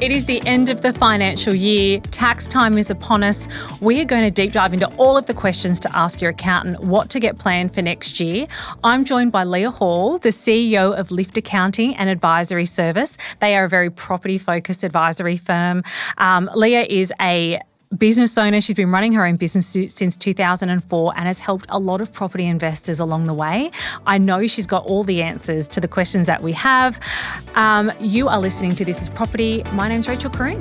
It is the end of the financial year. Tax time is upon us. We are going to deep dive into all of the questions to ask your accountant what to get planned for next year. I'm joined by Leah Hall, the CEO of Lift Accounting and Advisory Service. They are a very property-focused advisory firm. Leah is a business owner. She's been running her own business since 2004 and has helped a lot of property investors along the way. I know she's got all the answers to the questions that we have. You are listening to This Is Property. My name's Rachelle Kroon.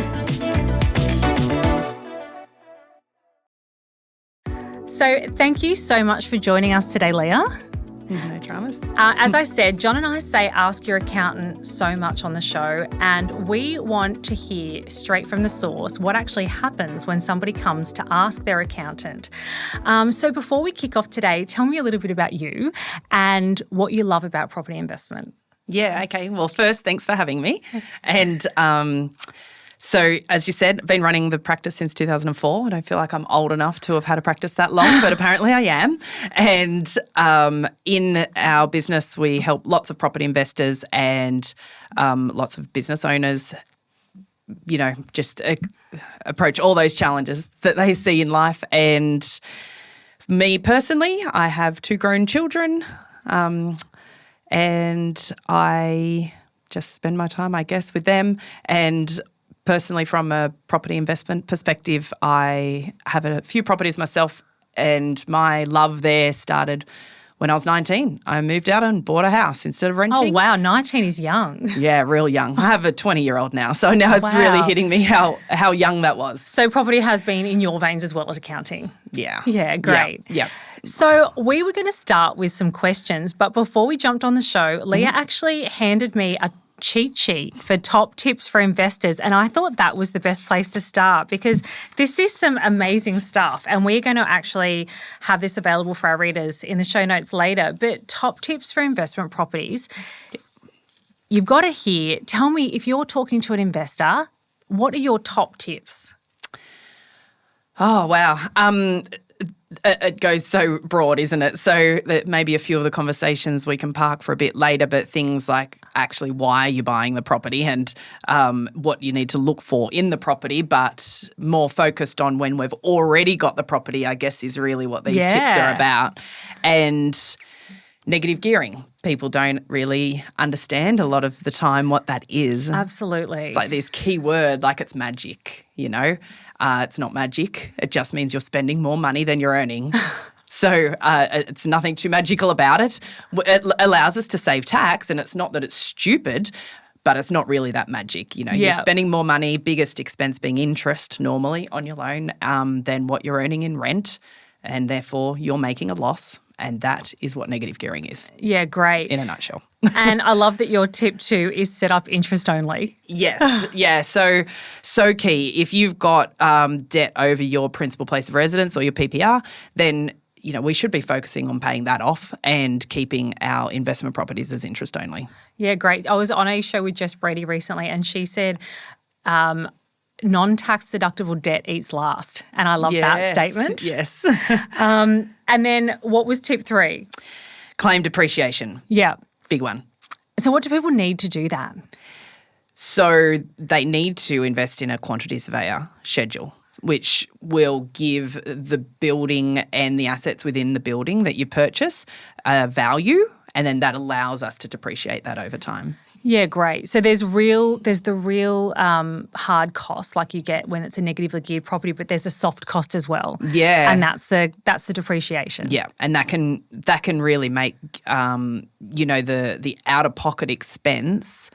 So thank you so much for joining us today, Leah. No dramas. As I said, John and I say ask your accountant so much on the show, and we want to hear straight from the source what actually happens when somebody comes to ask their accountant. So before we kick off today, tell me a little bit about you and what you love about property investment. Yeah, okay. Well, first, thanks for having me. And so, as you said, been running the practice since 2004. I don't feel like I'm old enough to have had a practice that long, but apparently I am. And in our business, we help lots of property investors and lots of business owners, you know, just approach all those challenges that they see in life. And me personally, I have 2 grown children and I just spend my time, I guess, with them. And personally, from a property investment perspective, I have a few properties myself, and my love there started when I was 19. I moved out and bought a house instead of renting. Oh, wow. 19 is young. Yeah, real young. I have a 20-year-old now, so now it's really hitting me how young that was. So property has been in your veins as well as accounting. Yeah. Yeah, great. Yeah. So we were going to start with some questions, but before we jumped on the show, Leah actually handed me a cheat sheet for top tips for investors, and I thought that was the best place to start because this is some amazing stuff, and we're going to actually have this available for our readers in the show notes later. But top tips for investment properties, you've got it here. Tell me, if you're talking to an investor, what are your top tips? Oh, wow. It goes so broad, isn't it? So that maybe a few of the conversations we can park for a bit later, but things like actually why are you buying the property and what you need to look for in the property, but more focused on when we've already got the property, I guess, is really what these tips are about. And negative gearing. People don't really understand a lot of the time what that is. Absolutely. It's like this key word, like it's magic, you know. It's not magic. It just means you're spending more money than you're earning. So it's nothing too magical about it. It allows us to save tax, and it's not that it's stupid, but it's not really that magic. You know, you're spending more money, biggest expense being interest normally on your loan than what you're earning in rent, and therefore you're making a loss. And that is what negative gearing is. Yeah, great. In a nutshell. And I love that your tip 2 is set up interest only. Yes. Yeah. So key. If you've got debt over your principal place of residence or your PPR, then, you know, we should be focusing on paying that off and keeping our investment properties as interest only. Yeah, great. I was on a show with Jess Brady recently, and she said non-tax deductible debt eats last. And I love that statement. Yes. And then what was tip 3? Claim depreciation. Yeah. Big one. So what do people need to do that? So they need to invest in a quantity surveyor schedule, which will give the building and the assets within the building that you purchase a value, and then that allows us to depreciate that over time. Yeah, great. So there's the real hard cost like you get when it's a negatively geared property, but there's a soft cost as well. Yeah, and that's the depreciation. Yeah, and that can really make you know, the out of pocket expense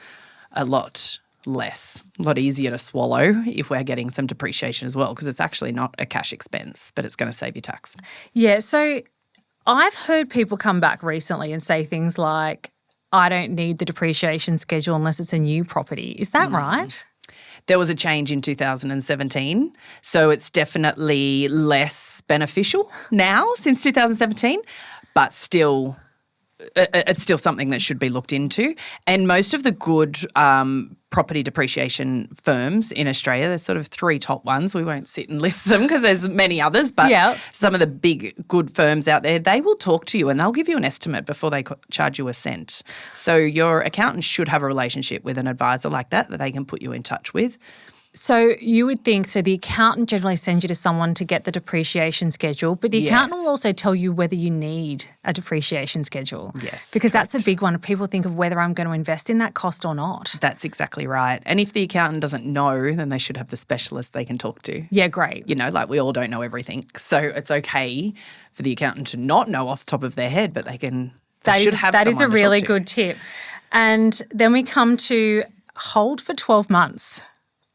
a lot less, a lot easier to swallow if we're getting some depreciation as well, because it's actually not a cash expense, but it's going to save you tax. Yeah. So I've heard people come back recently and say things like, I don't need the depreciation schedule unless it's a new property. Is that right? There was a change in 2017, so it's definitely less beneficial now since 2017, but still it's still something that should be looked into. And most of the good property depreciation firms in Australia, there's sort of 3 top ones. We won't sit and list them because there's many others, but some of the big good firms out there, they will talk to you and they'll give you an estimate before they charge you a cent. So your accountant should have a relationship with an advisor like that they can put you in touch with. So you would think, so the accountant generally sends you to someone to get the depreciation schedule, but the accountant will also tell you whether you need a depreciation schedule. Yes. Because that's a big one. People think of whether I'm going to invest in that cost or not. That's exactly right. And if the accountant doesn't know, then they should have the specialist they can talk to. Yeah, great. You know, like we all don't know everything. So it's okay for the accountant to not know off the top of their head, but they can, they should have someone to talk to. That is a really good tip. And then we come to hold for 12 months.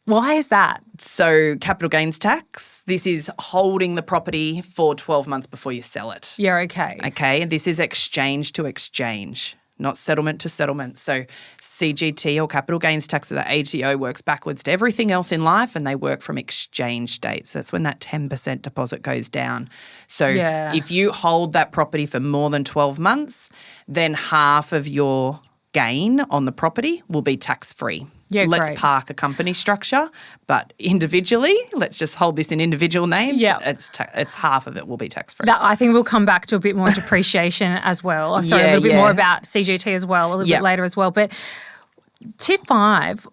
Why is that? So capital gains tax, this is holding the property for 12 months before you sell it. Yeah, okay. Okay, and this is exchange to exchange, not settlement to settlement. So CGT or capital gains tax with the ATO works backwards to everything else in life, and they work from exchange dates. That's when that 10% deposit goes down. So if you hold that property for more than 12 months, then half of your gain on the property will be tax-free. Yeah, let's great. park a company structure, but individually, let's just hold this in individual names. Yeah. It's half of it will be tax-free. I think we'll come back to a bit more depreciation as well. A little bit more about CGT as well, a little bit later as well. But tip 5,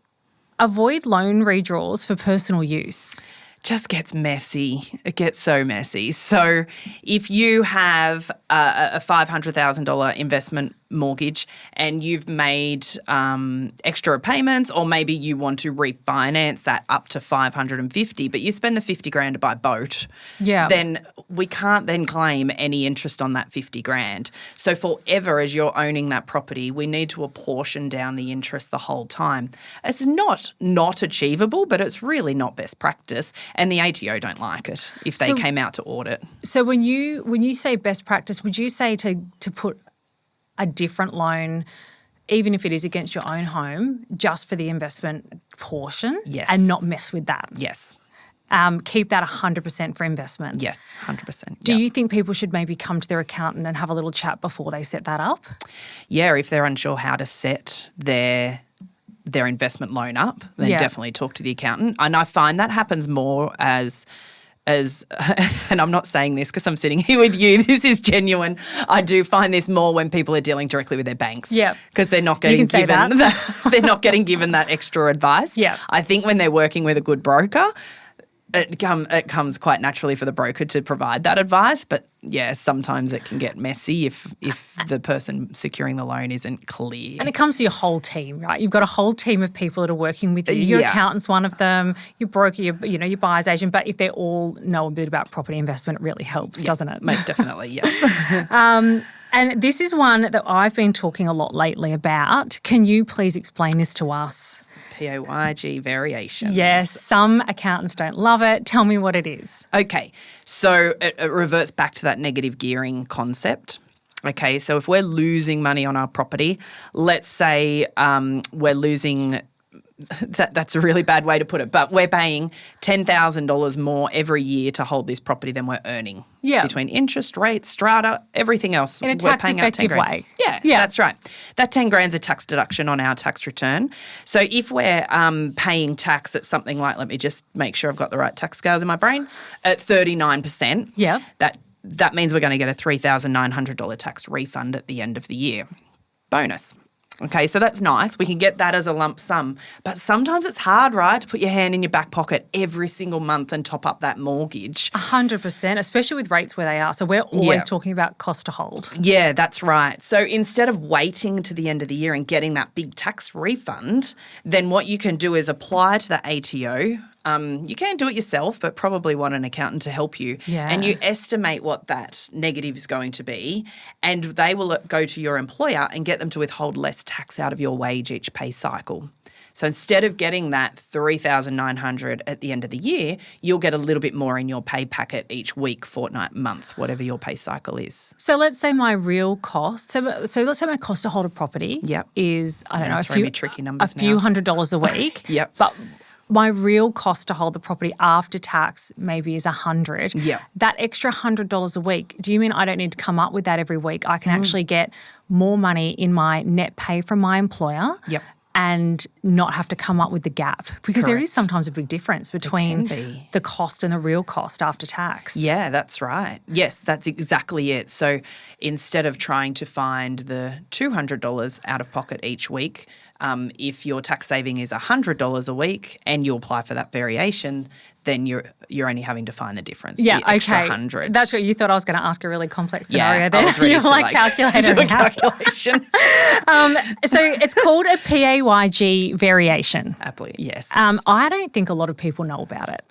avoid loan redraws for personal use. Just gets messy. It gets so messy. So if you have a $500,000 investment mortgage and you've made extra payments, or maybe you want to refinance that up to $550,000, but you spend the $50,000 to buy a boat, then we can't then claim any interest on that $50,000. So forever, as you're owning that property, we need to apportion down the interest the whole time. It's not achievable, but it's really not best practice. And the ATO don't like it if they came out to audit. So when you say best practice, would you say to put a different loan, even if it is against your own home, just for the investment portion? Yes. And not mess with that? Yes. Keep that 100% for investment? Yes, 100%. Do you think people should maybe come to their accountant and have a little chat before they set that up? Yeah, if they're unsure how to set their investment loan up, then definitely talk to the accountant. And I find that happens more as and I'm not saying this because I'm sitting here with you, this is genuine. I do find this more when people are dealing directly with their banks. Yeah. Because they're not getting given they're not getting given that extra advice. Yeah. I think when they're working with a good broker, it comes quite naturally for the broker to provide that advice, but sometimes it can get messy if the person securing the loan isn't clear. And it comes to your whole team, right? You've got a whole team of people that are working with you. Your accountant's one of them, your broker, your buyer's agent, but if they all know a bit about property investment, it really helps, doesn't it? Most definitely, yes. And this is one that I've been talking a lot lately about. Can you please explain this to us? PAYG variations. Yes, some accountants don't love it. Tell me what it is. Okay, so it reverts back to that negative gearing concept. Okay, so if we're losing money on our property, let's say we're losing that's a really bad way to put it, but we're paying $10,000 more every year to hold this property than we're earning. Yeah. Between interest rates, strata, everything else. In a tax-effective way. Yeah, that's right. That $10,000 is a tax deduction on our tax return. So if we're paying tax at something like, let me just make sure I've got the right tax scales in my brain, at 39%, that means we're going to get a $3,900 tax refund at the end of the year. Bonus. Okay, so that's nice. We can get that as a lump sum. But sometimes it's hard, right, to put your hand in your back pocket every single month and top up that mortgage. 100%, especially with rates where they are. So we're always talking about cost to hold. Yeah, that's right. So instead of waiting to the end of the year and getting that big tax refund, then what you can do is apply to the ATO. You can do it yourself, but probably want an accountant to help you. Yeah. And you estimate what that negative is going to be, and they will go to your employer and get them to withhold less tax out of your wage each pay cycle. So instead of getting that $3,900 at the end of the year, you'll get a little bit more in your pay packet each week, fortnight, month, whatever your pay cycle is. So let's say my real cost, so let's say my cost to hold a property is, I don't know, tricky numbers a few $100s a week. Yep. But my real cost to hold the property after tax maybe is $100. Yeah. That extra $100 a week, do you mean I don't need to come up with that every week? I can actually get more money in my net pay from my employer. Yep. And not have to come up with the gap, because there is Correct. sometimes a big difference between the cost and the real cost after tax. Yeah, that's right. Yes, that's exactly it. So instead of trying to find the $200 out of pocket each week, if your tax saving is $100 a week and you apply for that variation, then you're only having to find the difference. Yeah, the extra okay. 100. That's what you thought I was going to ask a really complex scenario. Yeah, then I was ready you're to like calculator do a calculation. So it's called a PAYG variation. Absolutely, yes. I don't think a lot of people know about it.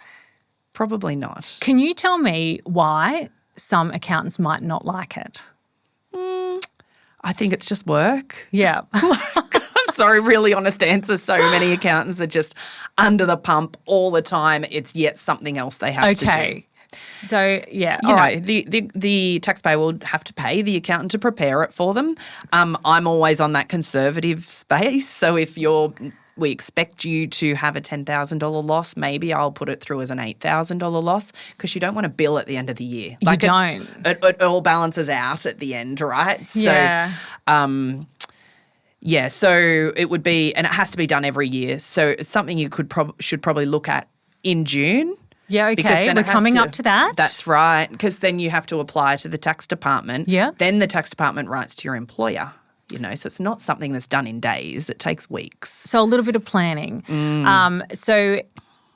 Probably not. Can you tell me why some accountants might not like it? I think it's just work. Yeah. I'm sorry, really honest answer. So many accountants are just under the pump all the time. It's yet something else they have to do. Okay. So, yeah. You know, the taxpayer will have to pay the accountant to prepare it for them. I'm always on that conservative space. So if we expect you to have a $10,000 loss, maybe I'll put it through as an $8,000 loss, because you don't want to bill at the end of the year. You don't. It all balances out at the end, right? Yeah. So, yeah, so it would be, and it has to be done every year. So it's something you should probably look at in June. Yeah, okay. Because then We're coming up to that. That's right, because then you have to apply to the tax department. Yeah. Then the tax department writes to your employer. So it's not something that's done in days. It takes weeks. So a little bit of planning. So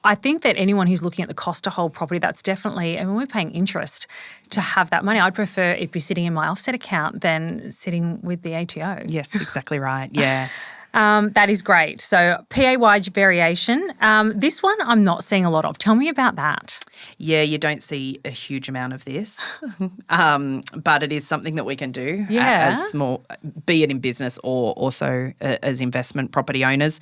I think that anyone who's looking at the cost to hold property, that's definitely, I mean, we're paying interest to have that money. I'd prefer it be sitting in my offset account than sitting with the ATO. Yes, exactly right. Yeah. That is great. So PAYG variation. This one I'm not seeing a lot of. Tell me about that. Yeah, you don't see a huge amount of this, but it is something that we can do as small, be it in business or also as investment property owners.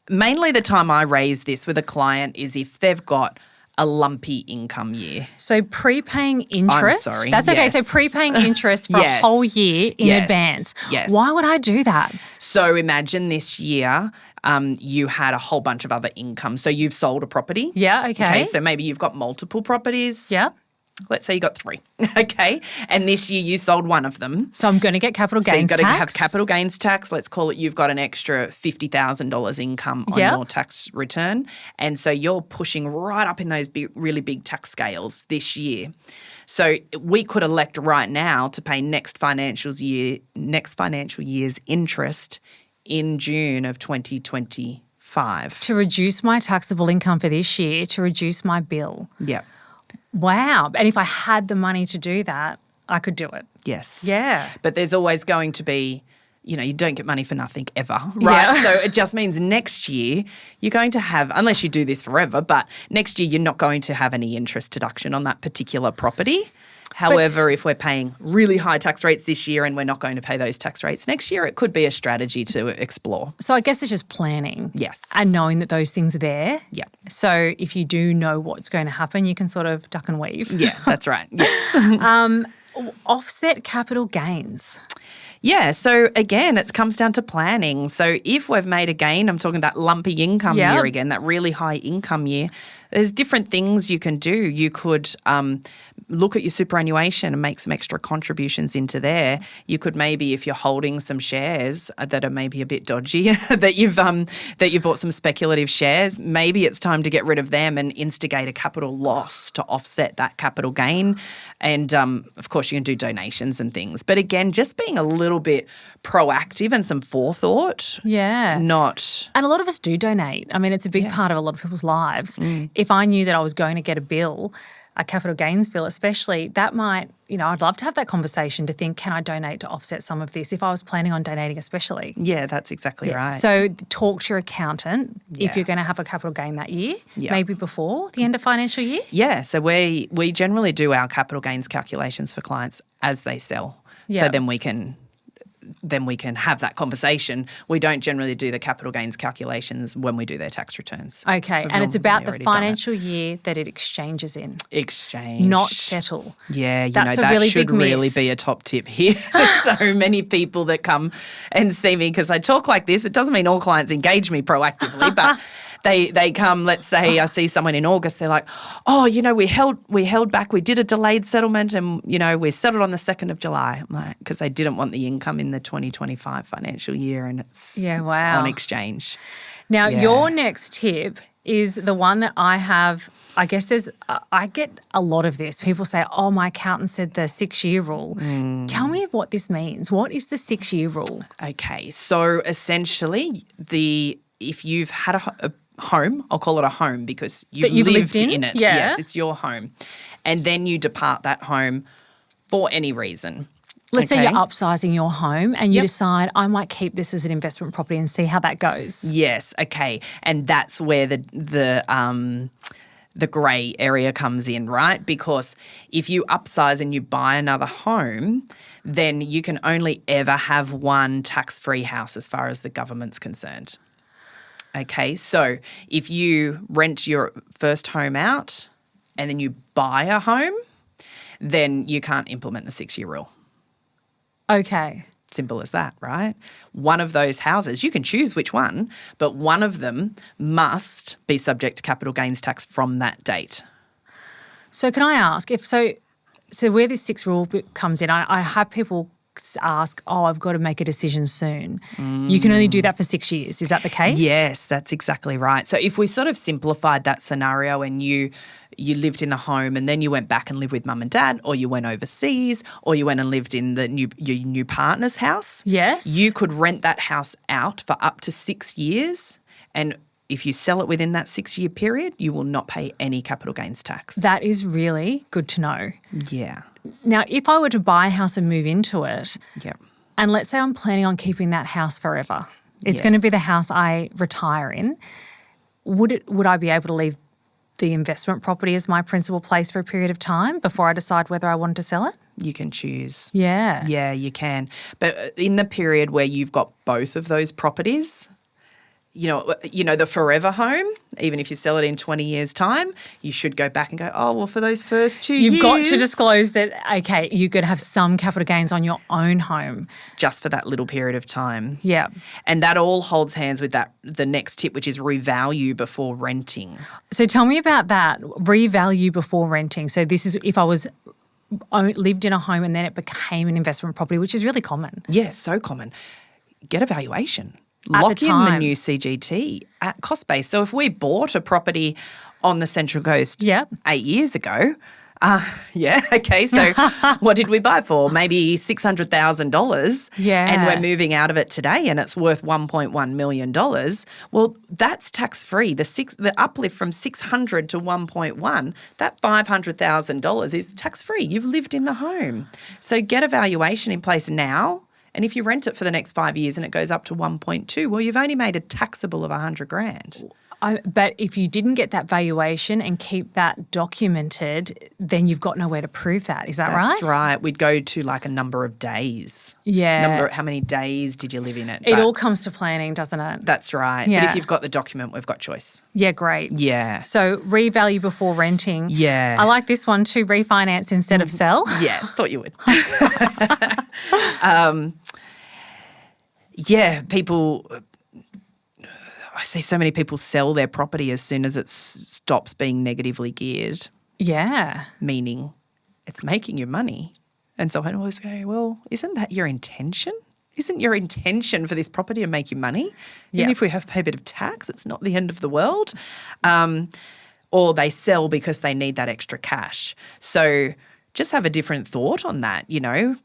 Mainly the time I raise this with a client is if they've got a lumpy income year. So prepaying interest. I'm sorry. That's okay. Yes. So prepaying interest for a whole year in advance. Yes. Why would I do that? So imagine this year you had a whole bunch of other income. So you've sold a property. Yeah, okay. So maybe you've got multiple properties. Yeah. Let's say you got 3, okay? And this year you sold one of them. So I'm going to get capital gains tax. So you've got to have capital gains tax. Let's call it, you've got an extra $50,000 income on your tax return. And so you're pushing right up in those really big tax scales this year. So we could elect right now to pay next financial year's interest in June of 2025. To reduce my taxable income for this year, to reduce my bill. Yeah. Wow. And if I had the money to do that, I could do it. Yes. Yeah. But there's always going to be, you don't get money for nothing ever, right? Yeah. So it just means next year you're going to have, unless you do this forever, but next year you're not going to have any interest deduction on that particular property. However, if we're paying really high tax rates this year and we're not going to pay those tax rates next year, it could be a strategy to explore. So I guess it's just planning. Yes. And knowing that those things are there. Yeah. So if you do know what's going to happen, you can sort of duck and weave. Yeah, that's right. Yes. Offset capital gains. Yeah, so again, it comes down to planning. So if we've made a gain, I'm talking that lumpy income year again, that really high income year, there's different things you can do. You could look at your superannuation and make some extra contributions into there. You could maybe, if you're holding some shares that are maybe a bit dodgy, that you've bought some speculative shares, maybe it's time to get rid of them and instigate a capital loss to offset that capital gain. And of course, you can do donations and things. But again, just being a little bit proactive and some forethought. Yeah. Not. And a lot of us do donate. I mean, it's a big part of a lot of people's lives. If I knew that I was going to get a bill, a capital gains bill especially, that might, I'd love to have that conversation to think, can I donate to offset some of this if I was planning on donating especially? Yeah, that's exactly right. So talk to your accountant if Yeah. you're going to have a capital gain that year, maybe before the end of financial year. Yeah, so we generally do our capital gains calculations for clients as they sell. Yeah. So then we can have that conversation. We don't generally do the capital gains calculations when we do their tax returns. Okay, We've and it's about the normally already done it. financial year that it exchanges in. Exchange. Not settle. Yeah, That's a that really should big myth. really be a top tip here. There's so many people that come and see me because I talk like this. It doesn't mean all clients engage me proactively, but They come, let's say I see someone in August, they're like, oh, we held back, we did a delayed settlement and, we settled on the 2nd of July. I'm like, because they didn't want the income in the 2025 financial year and it's on exchange. Now, your next tip is the one that I have. I guess I get a lot of this. People say, oh, my accountant said the 6-year rule. Tell me what this means. What is the 6-year rule? Okay, so essentially if you've had a home, I'll call it a home because you've lived in it. Yeah. Yes, it's your home. And then you depart that home for any reason. Let's say you're upsizing your home and you decide, I might keep this as an investment property and see how that goes. Yes, okay. And that's where the grey area comes in, right? Because if you upsize and you buy another home, then you can only ever have one tax-free house as far as the government's concerned. Okay, so if you rent your first home out and then you buy a home, then you can't implement the 6-year rule. Okay. Simple as that, right? One of those houses, you can choose which one, but one of them must be subject to capital gains tax from that date. So can I ask, so where this 6 rule comes in, I have people ask, I've got to make a decision soon. You can only do that for 6 years. Is that the case? Yes, that's exactly right. So if we sort of simplified that scenario and you lived in the home and then you went back and lived with mum and dad, or you went overseas, or you went and lived in your new partner's house. Yes. You could rent that house out for up to 6 years, and if you sell it within that 6-year period, you will not pay any capital gains tax. That is really good to know. Yeah. Now, if I were to buy a house and move into it, and let's say I'm planning on keeping that house forever, it's going to be the house I retire in, would I be able to leave the investment property as my principal place for a period of time before I decide whether I wanted to sell it? You can choose. Yeah. Yeah, you can. But in the period where you've got both of those properties, the forever home, even if you sell it in 20 years' time, you should go back and go, oh, well, for those first 2 years. You've got to disclose that, okay, you could have some capital gains on your own home. Just for that little period of time. Yeah. And that all holds hands with the next tip, which is revalue before renting. So tell me about that, revalue before renting. So this is if I lived in a home and then it became an investment property, which is really common. Yes, so common. Get a valuation. At Lock the in time. the new CGT at cost base. So if we bought a property on the Central Coast 8 years ago, so what did we buy for? Maybe $600,000. Yeah. And we're moving out of it today and it's worth $1.1 million. Well, that's tax-free. The uplift from 600 to 1.1, that $500,000 is tax-free. You've lived in the home. So get a valuation in place now. And if you rent it for the next 5 years and it goes up to 1.2, well, you've only made a taxable of $100,000. But if you didn't get that valuation and keep that documented, then you've got nowhere to prove that. Is that right? That's right. We'd go to like a number of days. Yeah. How many days did you live in it? It all comes to planning, doesn't it? That's right. Yeah. But if you've got the document, we've got choice. Yeah, great. Yeah. So revalue before renting. Yeah. I like this one too, refinance instead of sell. Yes, thought you would. People... I see so many people sell their property as soon as it stops being negatively geared. Yeah. Meaning it's making you money. And so I always go, well, isn't that your intention? Isn't your intention for this property to make you money? Even if we have to pay a bit of tax, it's not the end of the world. Or they sell because they need that extra cash. So just have a different thought on that,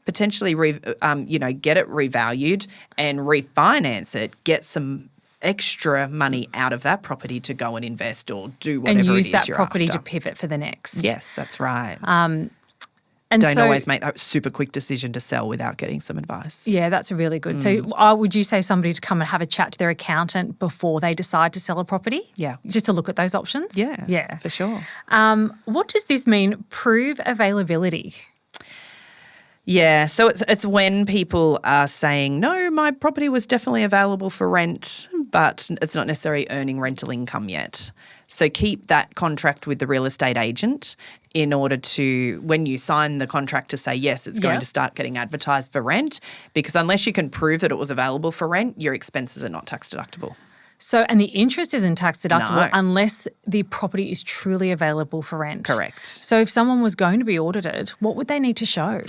potentially, get it revalued and refinance it, get some extra money out of that property to go and invest or do whatever and use it is that you're property after. to pivot for the next. Yes, that's right. And don't always make that super quick decision to sell without getting some advice. Yeah, that's really good. So would you say somebody to come and have a chat to their accountant before they decide to sell a property? Yeah. Just to look at those options? Yeah, for sure. What does this mean, prove availability? Yeah, so it's when people are saying, no, my property was definitely available for rent, but it's not necessarily earning rental income yet. So keep that contract with the real estate agent in order to, when you sign the contract, to say, yes, it's going to start getting advertised for rent, because unless you can prove that it was available for rent, your expenses are not tax deductible. So, and the interest isn't tax deductible No. unless the property is truly available for rent. Correct. So if someone was going to be audited, what would they need to show?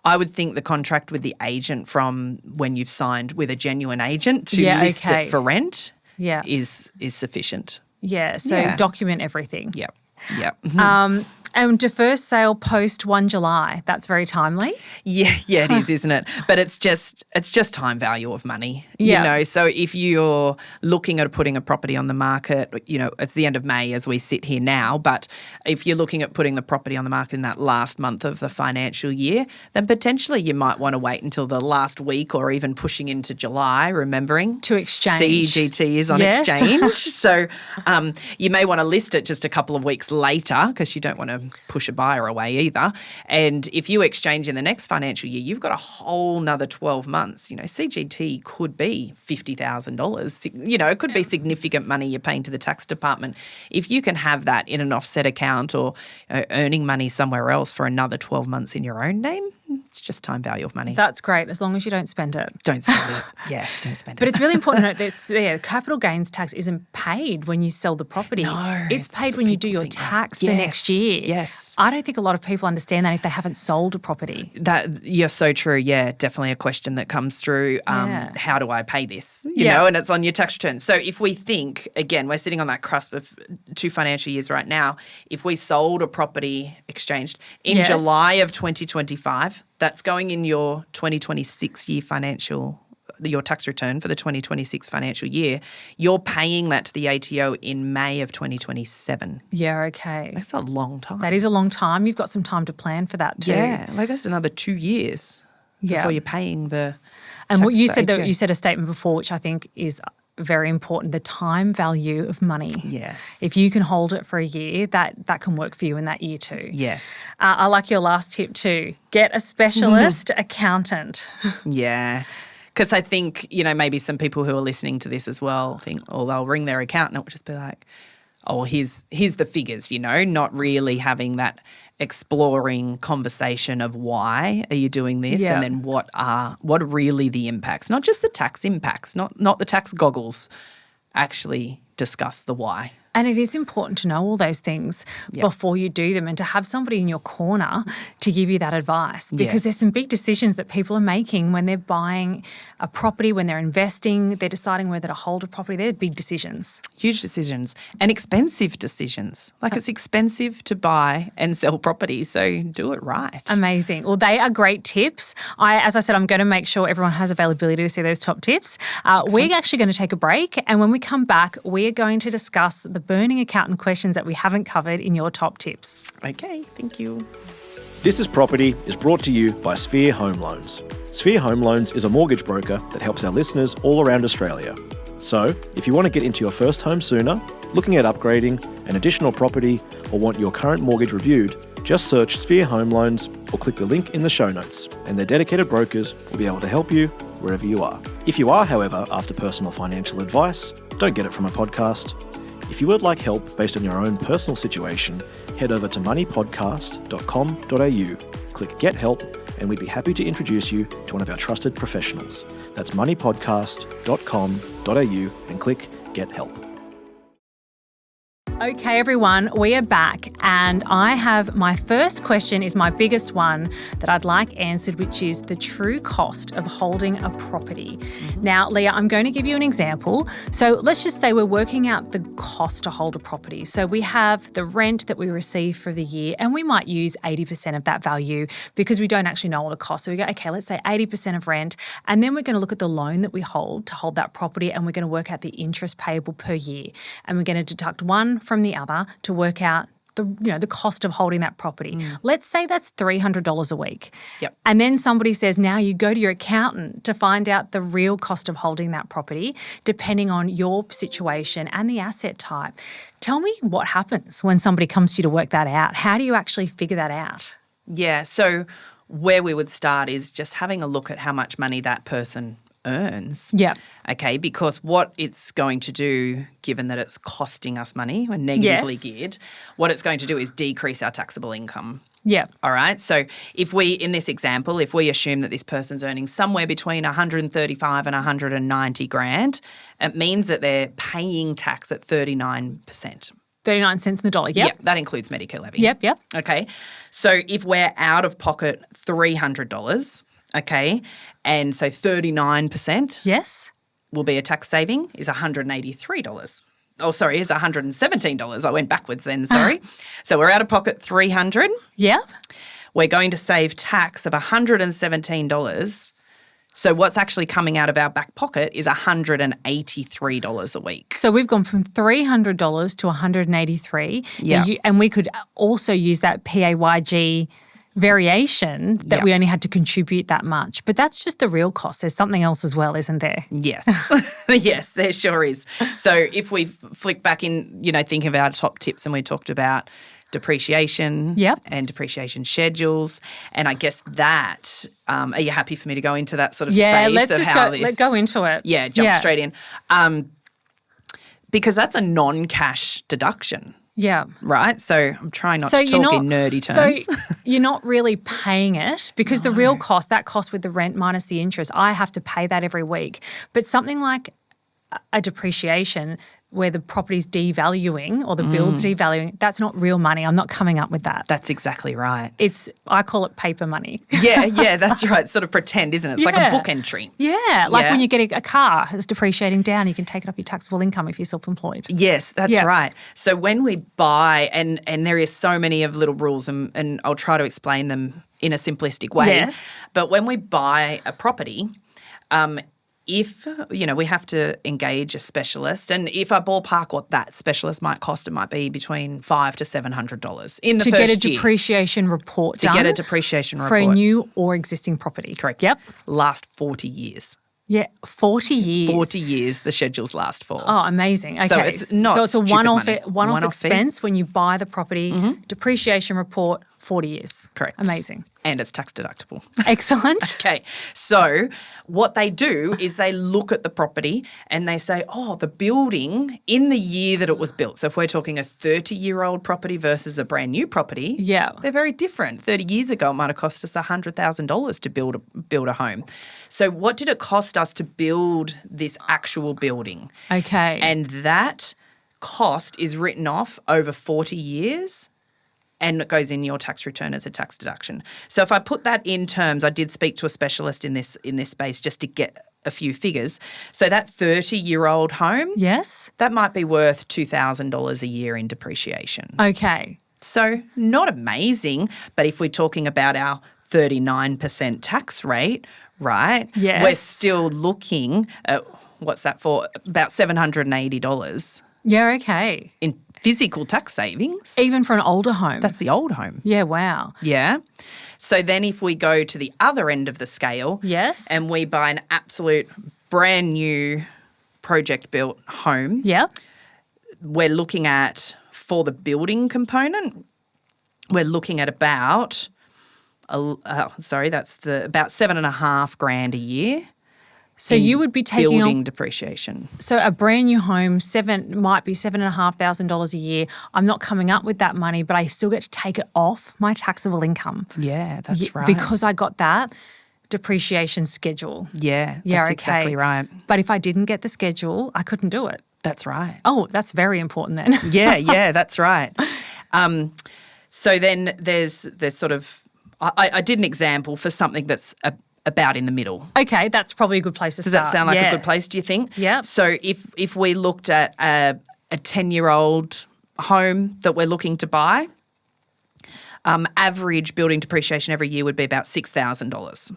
I would think the contract with the agent from when you've signed with a genuine agent to list okay. it for rent Yeah. is sufficient. Yeah, so Yeah. document everything. Yep. Yep. And defer sale post 1 July. That's very timely. Yeah, it is, isn't it? But it's just time value of money. Yeah. You know, so if you're looking at putting a property on the market, you know, it's the end of May as we sit here now, but if you're looking at putting the property on the market in that last month of the financial year, then potentially you might want to wait until the last week or even pushing into July, remembering To exchange. CGT is on Yes. exchange. So you may want to list it just a couple of weeks later because you don't want to push a buyer away either. And if you exchange in the next financial year, you've got a whole nother 12 months. You know, CGT could be $50,000. You know, it could be significant money you're paying to the tax department. If you can have that in an offset account or earning money somewhere else for another 12 months in your own name, it's just time value of money. That's great, as long as you don't spend it. Don't spend it. Yes, don't spend it. But it's really important to note that capital gains tax isn't paid when you sell the property. No, it's paid that's when what you do people your think that. tax the Yes, next year. yes. I don't think a lot of people understand that if they haven't sold a property. That you're so true. Yeah, definitely a question that comes through. Yeah. How do I pay this? You Yeah. know, and it's on your tax return. So if we think, again, we're sitting on that cusp of 2 financial years right now. If we sold a property exchanged in Yes. July of 2025, that's going in your 2026 year your tax return for the 2026 financial year, you're paying that to the ATO in May of 2027. Yeah, okay. That's a long time. That is a long time. You've got some time to plan for that too. Yeah, like that's another 2 years before you're paying the. And what tax you to said, ATO. you said a statement before, which I think is very important, the time value of money. Yes. If you can hold it for a year, that can work for you in that year too. Yes. I like your last tip too. Get a specialist accountant. Yeah. Because I think, you know, maybe some people who are listening to this as well think, or they'll ring their accountant and it'll just be like, oh, here's the figures, you know, not really having that exploring conversation of why are you doing this Yeah. and then what are really the impacts, not just the tax impacts, not the tax goggles, actually discuss the why. And it is important to know all those things before you do them and to have somebody in your corner to give you that advice because Yes. there's some big decisions that people are making when they're buying a property, when they're investing, they're deciding whether to hold a property. They're big decisions. Huge decisions and expensive decisions. Like it's expensive to buy and sell property, so do it right. Amazing. Well, they are great tips. As I said, I'm going to make sure everyone has availability to see those top tips. We're actually going to take a break, and when we come back, we are going to discuss the burning accountant questions that we haven't covered in your top tips. Okay, thank you. This is Property is brought to you by Sphere Home Loans. Sphere Home Loans is a mortgage broker that helps our listeners all around Australia. So, if you want to get into your first home sooner, looking at upgrading, an additional property, or want your current mortgage reviewed, just search Sphere Home Loans or click the link in the show notes, and their dedicated brokers will be able to help you wherever you are. If you are, however, after personal financial advice, don't get it from a podcast. If you would like help based on your own personal situation, head over to moneypodcast.com.au, click Get Help, and we'd be happy to introduce you to one of our trusted professionals. That's moneypodcast.com.au and click Get Help. Okay, everyone, we are back, and I have my first question is my biggest one that I'd like answered, which is the true cost of holding a property. Now, Leah, I'm going to give you an example. So let's just say we're working out the cost to hold a property. So we have the rent that we receive for the year, and we might use 80% of that value because we don't actually know all the costs. So we go, okay, let's say 80% of rent, and then we're going to look at the loan that we hold to hold that property, and we're going to work out the interest payable per year, and we're going to deduct one from the other to work out the cost of holding that property. Let's say that's $300 a week. Yep. And then somebody says, now you go to your accountant to find out the real cost of holding that property, depending on your situation and the asset type. Tell me what happens when somebody comes to you to work that out. How do you actually figure that out? Yeah, so where we would start is just having a look at how much money that person earns. Yeah. Okay, because what it's going to do, given that it's costing us money, we're negatively geared, what it's going to do is decrease our taxable income. Yeah. All right. So if we, in this example, if we assume that this person's earning somewhere between 135 and 190 grand, it means that they're paying tax at 39%. 39 cents in the dollar. Yep. That includes Medicare levy. Yep. Okay. So if we're out of pocket $300, okay, and so 39% Yes. will be a tax saving is $183. Oh, sorry, is $117. I went backwards then, sorry. So we're out of pocket $300. Yep. We're going to save tax of $117. So what's actually coming out of our back pocket is $183 a week. So we've gone from $300 to $183. Yeah. And we could also use that PAYG variation that we only had to contribute that much. But that's just the real cost. There's something else as well, isn't there? Yes. Yes, there sure is. So if we flick back in, think of our top tips, and we talked about depreciation and depreciation schedules. And I guess that, are you happy for me to go into that sort of space? Let's go into it. Yeah, jump straight in. Because that's a non-cash deduction. Yeah. Right? So I'm trying not to talk in nerdy terms. So you're not really paying it because the real cost, that cost with the rent minus the interest, I have to pay that every week. But something like a depreciation where the property's devaluing or the build's devaluing, that's not real money. I'm not coming up with that. That's exactly right. I call it paper money. Yeah, that's right. It's sort of pretend, isn't it? It's like a book entry. Yeah, like when you get a car that's depreciating down, you can take it off your taxable income if you're self-employed. Yes, that's right. So when we buy, and there is so many of little rules, and I'll try to explain them in a simplistic way. Yes. But when we buy a property, if, we have to engage a specialist, and if I ballpark what that specialist might cost, it might be between $500 to $700 in the to first year. get a depreciation report done. To get a depreciation report. For a new or existing property. Correct. Yep. Last 40 years. Yeah, 40 years. 40 years the schedules last for. Oh, amazing. Okay. So it's not So it's a stupid one-off fee. expense when you buy the property, depreciation report, 40 years. Correct. Amazing. And it's tax deductible. Excellent. Okay. So what they do is they look at the property and they say, the building in the year that it was built. So if we're talking a 30-year-old property versus a brand new property, they're very different. 30 years ago, it might have cost us $100,000 to build a home. So what did it cost us to build this actual building? Okay. And that cost is written off over 40 years. And it goes in your tax return as a tax deduction. So if I put that in terms, I did speak to a specialist in this space just to get a few figures. So that 30-year-old home, that might be worth $2,000 a year in depreciation. Okay. So not amazing, but if we're talking about our 39% tax rate, right? Yes. We're still looking at, what's that for? About $780. Yeah, okay. In physical tax savings. Even for an older home. That's the old home. Yeah, wow. Yeah. So then if we go to the other end of the scale. Yes. And we buy an absolute brand new project built home. Yeah. We're looking at, for the building component, we're looking at about, about $7,500 a year. So you would be taking building depreciation. So a brand new home, might be $7,500 a year. I'm not coming up with that money, but I still get to take it off my taxable income. Yeah, that's right. Because I got that depreciation schedule. Yeah, that's exactly right. But if I didn't get the schedule, I couldn't do it. That's right. Oh, that's very important then. Yeah, that's right. So then there's sort of, I did an example for something that's about in the middle. Okay, that's probably a good place to start. start. Does that sound like a good place, do you think? Yeah. So if we looked at a 10-year-old home that we're looking to buy, average building depreciation every year would be about $6,000.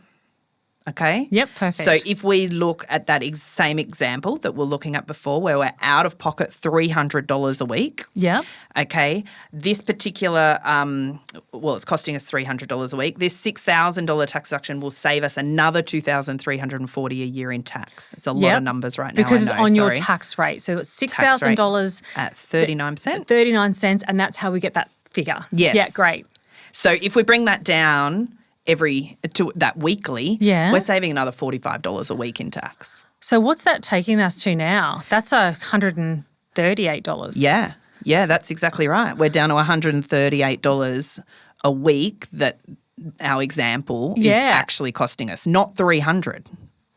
Okay? Yep, perfect. So if we look at that same example that we're looking at before where we're out of pocket $300 a week. Yeah. Okay. This particular, it's costing us $300 a week. This $6,000 tax deduction will save us another $2,340 a year in tax. It's a lot of numbers right now. Because it's on your tax rate. So it's $6,000 at 39%. 39 cents, and that's how we get that figure. Yes. Yeah, great. So if we bring that down that weekly, Yeah. we're saving another $45 a week in tax. So what's that taking us to now? That's $138. Yeah, that's exactly right. We're down to $138 a week that our example is actually costing us, not $300.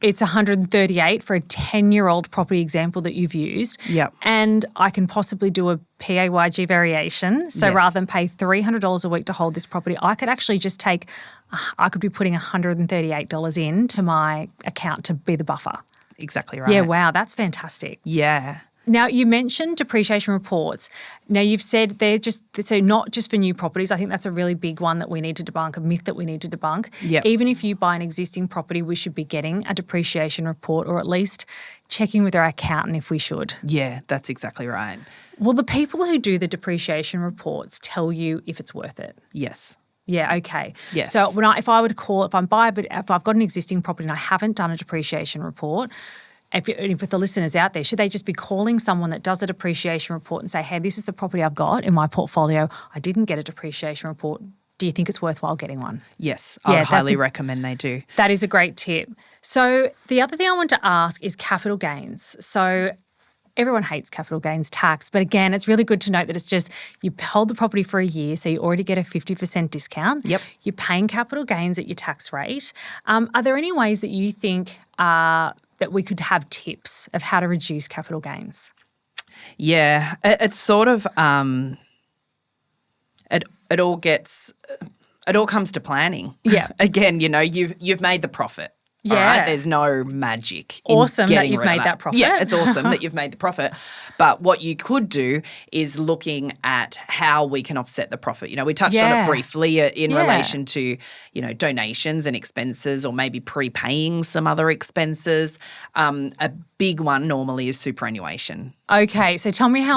It's $138 for a 10-year-old property example that you've used. Yep. And I can possibly do a PAYG variation. So Yes. rather than pay $300 a week to hold this property, I could actually just I could be putting $138 into my account to be the buffer. Exactly right. Yeah, wow, that's fantastic. Yeah. Now, you mentioned depreciation reports. Now, you've said they're not just for new properties. I think that's a really big one that we need to debunk, a myth that we need to debunk. Yep. Even if you buy an existing property, we should be getting a depreciation report, or at least checking with our accountant if we should. Yeah, that's exactly right. Will the people who do the depreciation reports tell you if it's worth it? Yes. Yeah, okay. Yes. So if I've got an existing property and I haven't done a depreciation report, if the listeners out there, should they just be calling someone that does a depreciation report and say, hey, this is the property I've got in my portfolio. I didn't get a depreciation report. Do you think it's worthwhile getting one? Yes, I would highly recommend they do. That is a great tip. So the other thing I want to ask is capital gains. So everyone hates capital gains tax, but again, it's really good to note that it's just you hold the property for a year, so you already get a 50% discount. Yep. You're paying capital gains at your tax rate. Are there any ways that you think that we could have tips of how to reduce capital gains? Yeah, it's sort of it all comes to planning. Yeah. Again, you've made the profit. Yeah. All right? There's no magic in Awesome that getting you've rid of made that profit. Yeah, it's awesome that you've made the profit. But what you could do is looking at how we can offset the profit. We touched on it briefly in relation to, donations and expenses, or maybe prepaying some other expenses. A big one normally is superannuation. Okay, so tell me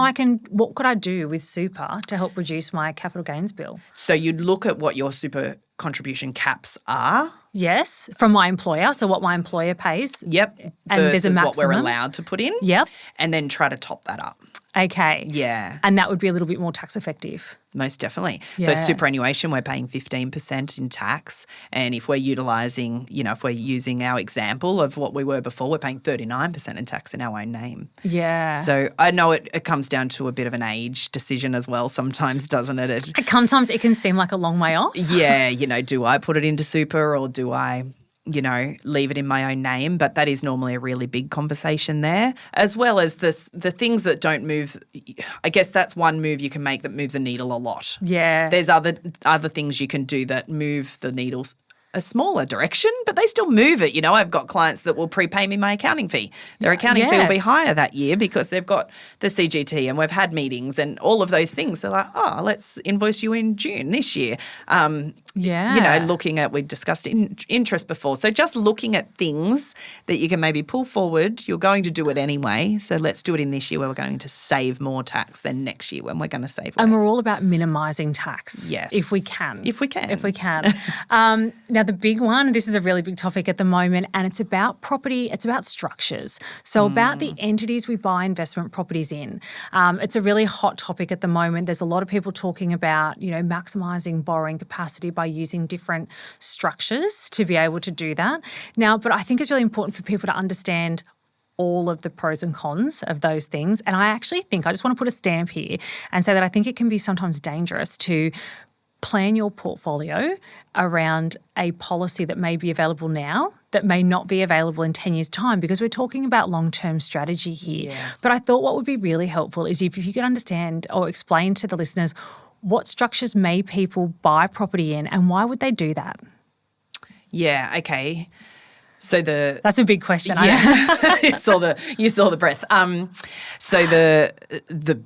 what could I do with super to help reduce my capital gains bill? So you'd look at what your super contribution caps are. Yes, from my employer, so what my employer pays. Yep. And there's a versus what we're maximum. allowed to put in. Yep. And then try to top that up. Okay. Yeah. And that would be a little bit more tax effective. Most definitely. Yeah. So superannuation, we're paying 15% in tax. And if we're utilising, if we're using our example of what we were before, we're paying 39% in tax in our own name. Yeah. So I know it comes down to a bit of an age decision as well sometimes, doesn't it? Sometimes it can seem like a long way off. Yeah, do I put it into super, or do I leave it in my own name? But that is normally a really big conversation there, as well as the things that don't move. I guess that's one move you can make that moves a needle a lot. Yeah. There's other things you can do that move the needles a smaller direction, but they still move it. I've got clients that will prepay me my accounting fee. Their accounting fee will be higher that year because they've got the CGT and we've had meetings and all of those things. They're like, let's invoice you in June this year. Looking at, we discussed interest before. So just looking at things that you can maybe pull forward. You're going to do it anyway. So let's do it in this year where we're going to save more tax than next year when we're going to save less. And we're all about minimising tax. Yes. If we can. If we can. Now, the big one, this is a really big topic at the moment, and it's about property, it's about structures. So about the entities we buy investment properties in. It's a really hot topic at the moment. There's a lot of people talking about, maximising borrowing capacity by using different structures to be able to do that. Now, but I think it's really important for people to understand all of the pros and cons of those things. And I actually think, I just want to put a stamp here and say that I think it can be sometimes dangerous to plan your portfolio around a policy that may be available now that may not be available in 10 years' time, because we're talking about long-term strategy here. Yeah. But I thought what would be really helpful is if you could understand or explain to the listeners what structures may people buy property in and why would they do that? Yeah, okay. So that's a big question. Yeah. you saw the breath. So the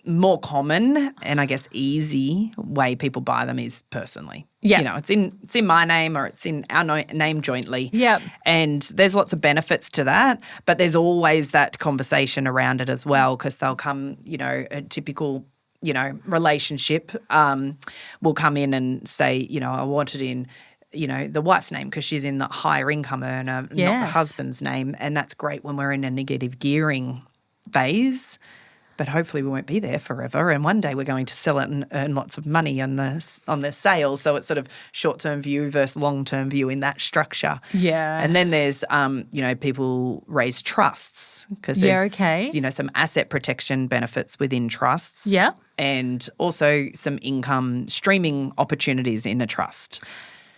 more common and I guess easy way people buy them is personally. Yeah. It's in my name or it's in our name jointly. Yep. And there's lots of benefits to that, but there's always that conversation around it as well, because they'll come, a typical, relationship will come in and say, I want it in, the wife's name because she's in the higher income earner, not the husband's name. And that's great when we're in a negative gearing phase. but hopefully we won't be there forever. And one day we're going to sell it and earn lots of money on the sale. So it's sort of short-term view versus long-term view in that structure. Yeah. And then there's, people raise trusts because there's, some asset protection benefits within trusts. Yeah. And also some income streaming opportunities in a trust.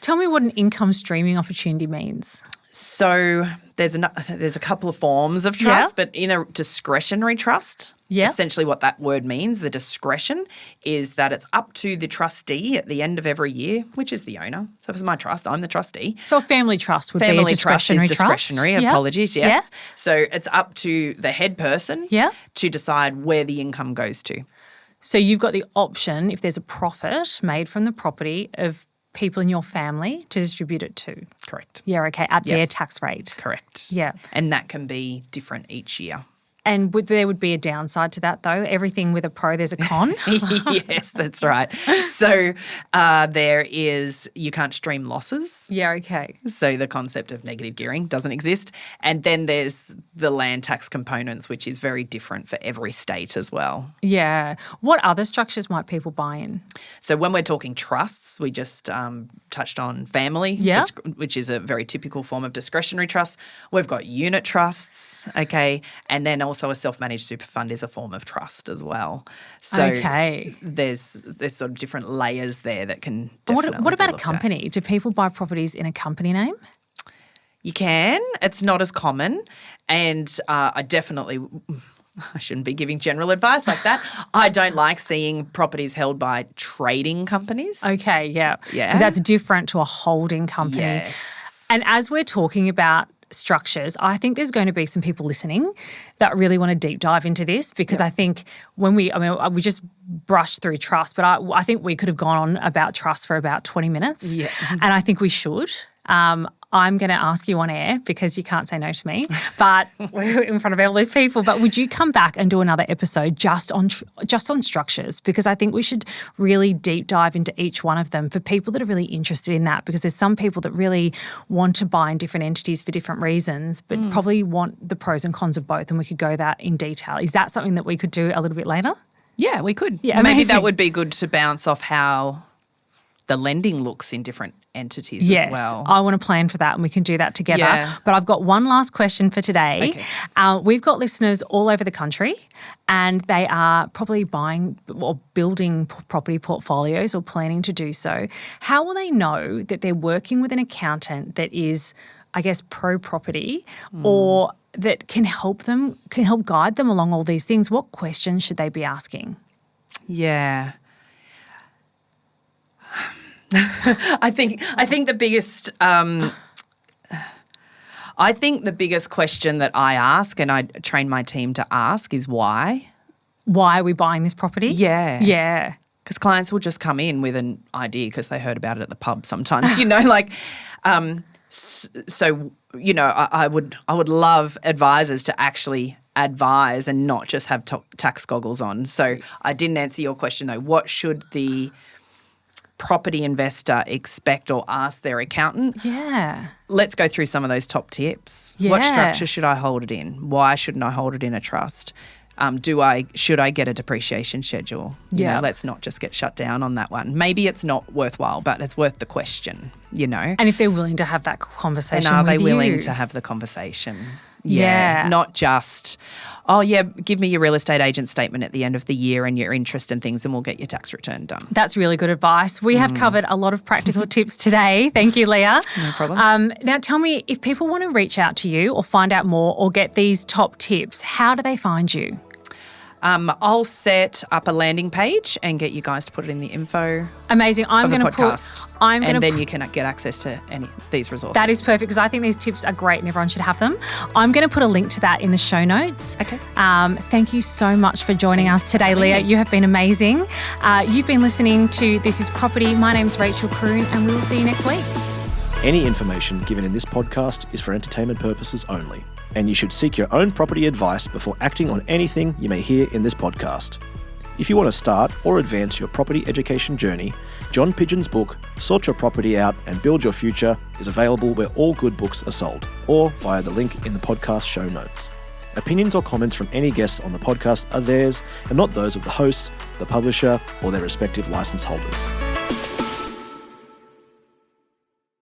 Tell me what an income streaming opportunity means. So there's a couple of forms of trust, but in a discretionary trust, essentially what that word means, the discretion, is that it's up to the trustee at the end of every year, which is the owner. So if it's my trust, I'm the trustee. So a family trust would be a discretionary trust? Family trust is discretionary, apologies, yes. Yeah. So it's up to the head person to decide where the income goes to. So you've got the option, if there's a profit made from the property, of people in your family to distribute it to. Correct. Yeah, okay, at their tax rate. Correct. Yeah. And that can be different each year. And there would be a downside to that, though. Everything with a pro, there's a con. Yes, that's right. So you can't stream losses. Yeah, okay. So the concept of negative gearing doesn't exist. And then there's the land tax components, which is very different for every state as well. Yeah. What other structures might people buy in? So when we're talking trusts, we just touched on family, which is a very typical form of discretionary trust. We've got unit trusts, okay, and then also a self-managed super fund is a form of trust as well. So there's sort of different layers there that can definitely What about be a looked company? at. Do people buy properties in a company name? You can. It's not as common. And I shouldn't be giving general advice like that. I don't like seeing properties held by trading companies. Okay, yeah. Yeah. Because that's different to a holding company. Yes. And as we're talking about structures, I think there's going to be some people listening that really want to deep dive into this because I think we just brushed through trust, but I think we could have gone on about trust for about 20 minutes. Yeah. And I think we should. I'm going to ask you on air because you can't say no to me, but we're in front of all these people. But would you come back and do another episode just on structures? Because I think we should really deep dive into each one of them for people that are really interested in that. Because there's some people that really want to buy in different entities for different reasons, but probably want the pros and cons of both. And we could go that in detail. Is that something that we could do a little bit later? Yeah, we could. Yeah, maybe that would be good to bounce off how the lending looks in different entities as well. I want to plan for that and we can do that together. Yeah. But I've got one last question for today. Okay. We've got listeners all over the country and they are probably buying or building property portfolios or planning to do so. How will they know that they're working with an accountant that is, I guess, pro-property or that can help guide them along all these things? What questions should they be asking? Yeah. I think the biggest question that I ask and I train my team to ask is why. Why are we buying this property? Yeah. Yeah. Because clients will just come in with an idea because they heard about it at the pub sometimes, I would love advisors to actually advise and not just have tax goggles on. So I didn't answer your question though. What should the property investor expect or ask their accountant? Yeah. Let's go through some of those top tips. Yeah. What structure should I hold it in? Why shouldn't I hold it in a trust? Should I get a depreciation schedule? Let's not just get shut down on that one. Maybe it's not worthwhile, but it's worth the question, And if they're willing to have that conversation and are with they you? willing to have the conversation? Yeah. Not just, give me your real estate agent statement at the end of the year and your interest and things and we'll get your tax return done. That's really good advice. We have covered a lot of practical tips today. Thank you, Leah. No problem. Now tell me, if people want to reach out to you or find out more or get these top tips, how do they find you? I'll set up a landing page and get you guys to put it in the info. Amazing. I'm going to podcast. Then you can get access to these resources. That is perfect because I think these tips are great and everyone should have them. I'm going to put a link to that in the show notes. Okay. Thank you so much for joining us today, Leah. You have been amazing. You've been listening to This Is Property. My name's Rachelle Kroon and we will see you next week. Any information given in this podcast is for entertainment purposes only, and you should seek your own property advice before acting on anything you may hear in this podcast. If you want to start or advance your property education journey, John Pidgeon's book, Sort Your Property Out and Build Your Future, is available where all good books are sold, or via the link in the podcast show notes. Opinions or comments from any guests on the podcast are theirs and not those of the hosts, the publisher, or their respective license holders.